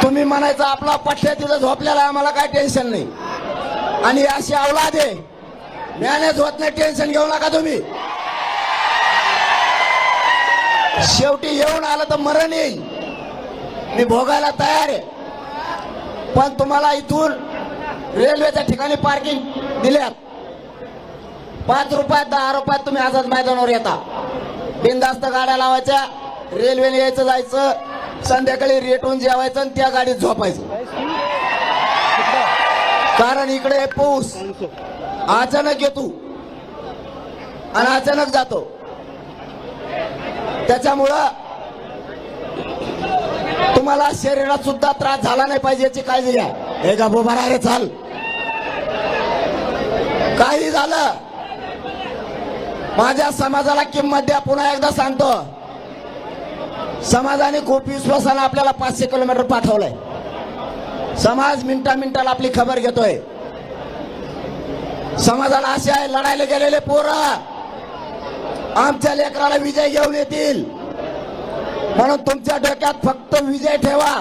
तुम्ही म्हणायचं आपला पठ्या तिथं झोपलेला आम्हाला काय टेन्शन नाही, आणि अशी औलाद आहे मॅनेज होत नाही, टेन्शन घेऊ नका तुम्ही. शेवटी येऊन आलं तर मरण येईल, मी भोगायला तयार आहे. पण तुम्हाला इथून रेल्वेच्या ठिकाणी पार्किंग दिल्यात, 5 रुपयात 10 रुपयात तुम्ही आझाद मैदानावर येता, बिनधास्त गाड्या लावायच्या, रेल्वेने यायचं जायचं, संध्याकाळी रेटून जेवायचं आणि त्या गाडीत झोपायचं. कारण इकडे पाऊस अचानक येतो आणि अचानक जातो, त्याच्यामुळं तुम्हाला शरीरात सुद्धा त्रास झाला नाही पाहिजे याची काळजी घ्या. हे का बोबारा रे चाल, काही झालं माझ्या समाजाला किंमत द्या. पुन्हा एकदा सांगतो, समाजाने खूप विश्वासानं आपल्याला 500 किलोमीटर पाठवलंय. समाज मिनिटाला आपली खबर घेतोय. समाजाला असे आहे, लढायला गेलेले पोरं आमच्या लेकराला विजय घेऊन येतील, म्हणून तुमच्या डोक्यात फक्त विजय ठेवा.